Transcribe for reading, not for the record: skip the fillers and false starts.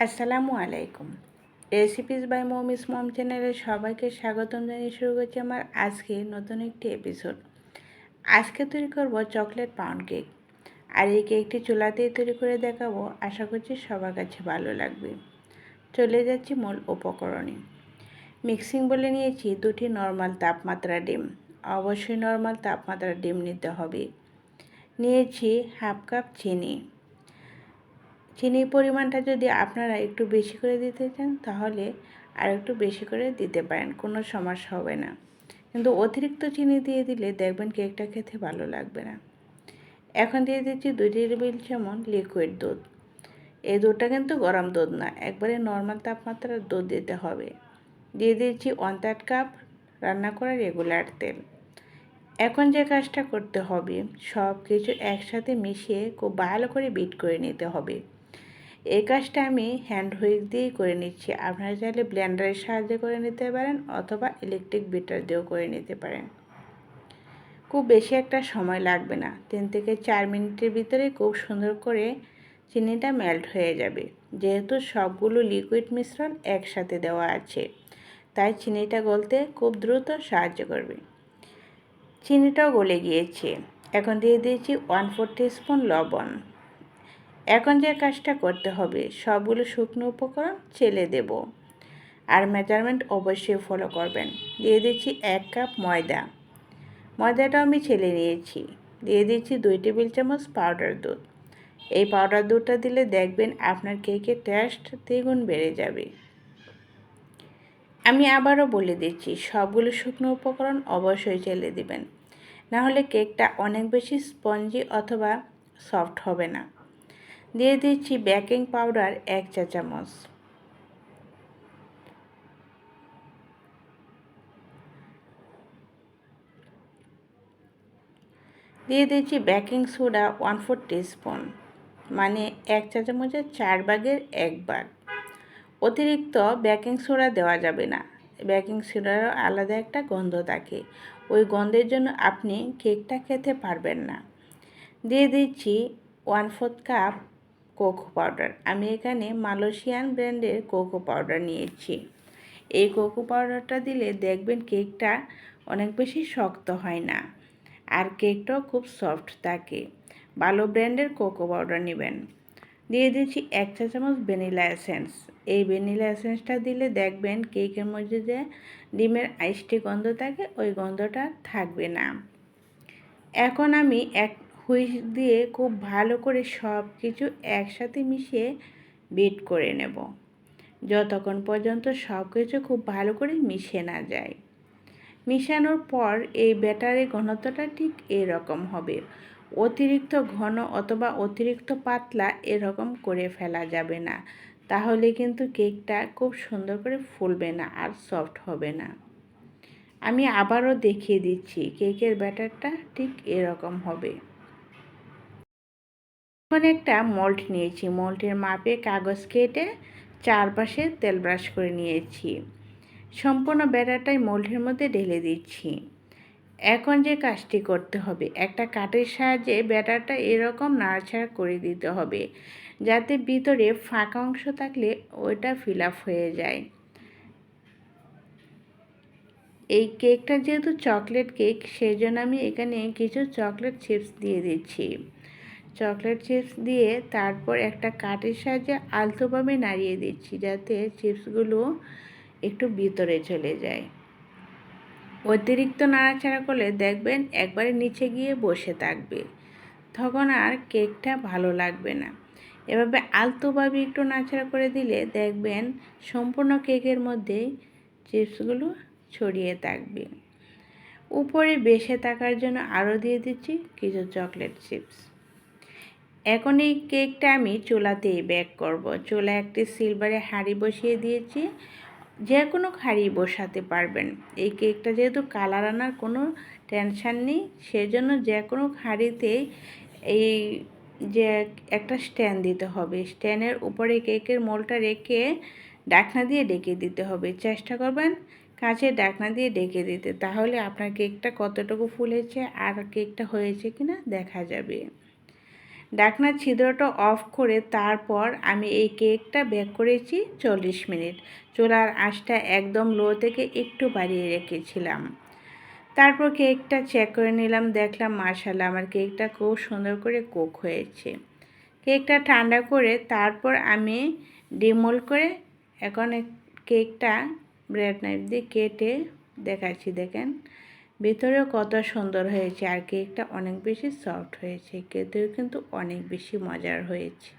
আসসালামু আলাইকুম। Recipes by মমিস মম চ্যানেলে সবাইকে স্বাগতম জানিয়ে শুরু করছি আমার আজকে নতুন একটি এপিসোড। আজকে তৈরি করব চকলেট পাউন্ড কেক। আর এই কেকটি চুলাতেই তৈরি করে দেখাবো। আশা করছি সবার কাছে ভালো লাগবে। চলে যাচ্ছি মূল উপকরণে। মিক্সিং বলে নিয়েছি 2টি নর্মাল তাপমাত্রা ডিম। অবশ্যই নর্মাল তাপমাত্রা ডিম নিতে হবে। নিয়েছি হাফ কাপ চিনি। চিনির পরিমাণটা যদি আপনারা একটু বেশি করে দিতে চান তাহলে আর একটু বেশি করে দিতে পারেন, কোনো সমস্যা হবে না। কিন্তু অতিরিক্ত চিনি দিয়ে দিলে দেখবেন কেকটা খেতে ভালো লাগবে না। এখন দিয়ে দিচ্ছি 2 টেবিল চামচ লিকুইড দুধ। এই দুধটা কিন্তু গরম দুধ না, একবারে নর্মাল তাপমাত্রার দুধ দিতে হবে। দিয়ে দিচ্ছি 1/3 কাপ রান্না করা রেগুলার তেল। এখন যে কাজটা করতে হবে, সব কিছু একসাথে মিশিয়ে খুব ভালো করে বিট করে নিতে হবে। এই কাজটা আমি হ্যান্ড হুইক দিয়েই করে নিচ্ছি। আপনারা চাইলে ব্লেন্ডারের সাহায্যে করে নিতে পারেন অথবা ইলেকট্রিক বিটার দিয়েও করে নিতে পারেন। খুব বেশি একটা সময় লাগবে না, 3 থেকে 4 মিনিটের ভিতরে খুব সুন্দর করে চিনিটা মেল্ট হয়ে যাবে। যেহেতু সবগুলো লিকুইড মিশ্রণ একসাথে দেওয়া আছে, তাই চিনিটা গলতে খুব দ্রুত সাহায্য করবে। চিনিটাও গলে গিয়েছে। এখন দিয়ে দিয়েছি 1/4 টিস্পুন লবণ। এখন যে কাজটা করতে হবে, সবগুলো শুকনো উপকরণ চেলে দেব। আর মেজারমেন্ট অবশ্যই ফলো করবেন। দিয়ে দিচ্ছি 1 কাপ ময়দা। ময়দাটা আমি ছেলে নিয়েছি। দিয়ে দিচ্ছি 2 টেবিল চামচ পাউডার দুধ। এই পাউডার দুধটা দিলে দেখবেন আপনার কেকের টেস্ট দ্বিগুণ বেড়ে যাবে। আমি আবারও বলে দিচ্ছি, সবগুলো শুকনো উপকরণ অবশ্যই চেলে দিবেন, নাহলে কেকটা অনেক বেশি স্পঞ্জি অথবা সফট হবে না। দিয়ে দিচ্ছি বেকিং পাউডার 1 চা চামচ। দিয়ে দিচ্ছি বেকিং সোডা 1/4 টিস্পুন, মানে 1 চা চামচের 4 ভাগের 1 ভাগ। অতিরিক্ত বেকিং সোডা দেওয়া যাবে না। বেকিং সোডারও আলাদা একটা গন্ধ থাকে, ওই গন্ধের জন্য আপনি কেকটা খেতে পারবেন না। দিয়ে দিচ্ছি 1/4 কাপ কোকো পাউডার। আমি এখানে মালয়েশিয়ান ব্র্যান্ডের কোকো পাউডার নিয়েছি। এই কোকো পাউডারটা দিলে দেখবেন কেকটা অনেক বেশি শক্ত হয় না, আর কেকটাও খুব সফট থাকে। ভালো ব্র্যান্ডের কোকো পাউডার নেবেন। দিয়ে দিচ্ছি 1 চা চামচ ভ্যানিলা এসেন্স। এই ভ্যানিলা এসেন্সটা দিলে দেখবেন কেকের মধ্যে যে ডিমের আইসটি গন্ধ থাকে, ওই গন্ধটা থাকবে না। এখন আমি এক হুইস্ক দিয়ে খুব ভালো করে সব কিছু একসাথে মিশিয়ে বিট করে নেব, যতক্ষণ পর্যন্ত সব কিছু খুব ভালো করে মিশে না যায়। মিশানোর পর এই ব্যাটারের ঘনত্বটা ঠিক এরকম হবে। অতিরিক্ত ঘন অথবা অতিরিক্ত পাতলা এরকম করে ফেলা যাবে না, তাহলে কিন্তু কেকটা খুব সুন্দর করে ফুলবে না আর সফট হবে না। আমি আবারও দেখিয়ে দিচ্ছি, কেকের ব্যাটারটা ঠিক এরকম হবে। এখন একটা মোল্ড নিয়েছি। মোল্ডের মাপে কাগজ কেটে চারপাশে তেল ব্রাশ করে নিয়েছি। সম্পূর্ণ ব্যাটারটাই মোল্ডের মধ্যে ঢেলে দিচ্ছি। এখন যে কাজটি করতে হবে, একটা কাঠের সাহায্যে ব্যাটারটা এরকম নাড়াচাড়া করে দিতে হবে, যাতে ভিতরে ফাঁকা অংশ থাকলে ওইটা ফিল আপ হয়ে যায়। এই কেকটা যেহেতু চকলেট কেক, সেই জন্য আমি এখানে কিছু চকলেট চিপস দিয়ে দিচ্ছি। চকলেট চিপস দিয়ে তারপর একটা কাঠের সাহায্যে আলতোভাবে নাড়িয়ে দিচ্ছি, যাতে চিপসগুলো একটু ভিতরে চলে যায়। অতিরিক্ত নাড়াচাড়া করলে দেখবেন একবারে নিচে গিয়ে বসে থাকবে, তখন আর কেকটা ভালো লাগবে না। এভাবে আলতোভাবে একটু নাড়াচাড়া করে দিলে দেখবেন সম্পূর্ণ কেকের মধ্যেই চিপসগুলো ছড়িয়ে থাকবে। উপরে বেশে থাকার জন্য আরও দিয়ে দিচ্ছি কিছু চকলেট চিপস। এখন এই কেকটা আমি চুলাতেই বেক করব। চুলায় একটি সিলভারে হাঁড়ি বসিয়ে দিয়েছি। যে কোনো হাঁড়ি বসাতে পারবেন। এই কেকটা যেহেতু কালার আনার কোনো টেনশান নেই, সেজন্য যে কোনো হাঁড়িতেই এই যে একটা স্ট্যান্ড দিতে হবে। স্ট্যান্ডের উপরে কেকের মোলটা রেখে ঢাকনা দিয়ে ঢেকে দিতে হবে। চেষ্টা করবেন কাঁচের ঢাকনা দিয়ে ঢেকে দিতে, তাহলে আপনার কেকটা কতটুকু ফুলেছে আর কেকটা হয়েছে কিনা দেখা যাবে। ঢাকনার ছিদ্রটা অফ করে তারপর আমি এই কেকটা বেক করেছি 40 মিনিট। চুলার আঁচটা একদম লো থেকে একটু বাড়িয়ে রেখেছিলাম। তারপর কেকটা চেক করে নিলাম, দেখলাম মাশাআল্লাহ আমার কেকটা খুব সুন্দর করে কুক হয়েছে। কেকটা ঠান্ডা করে তারপর আমি ডিমোল্ড করে এখন কেকটা ব্রেড নাইফ দিয়ে কেটে দেখাচ্ছি। দেখেন ভিতরেও কত সুন্দর হয়েছে, আর কেকটা অনেক বেশি সফট হয়েছে, খেতেও কিন্তু অনেক বেশি মজার হয়েছে।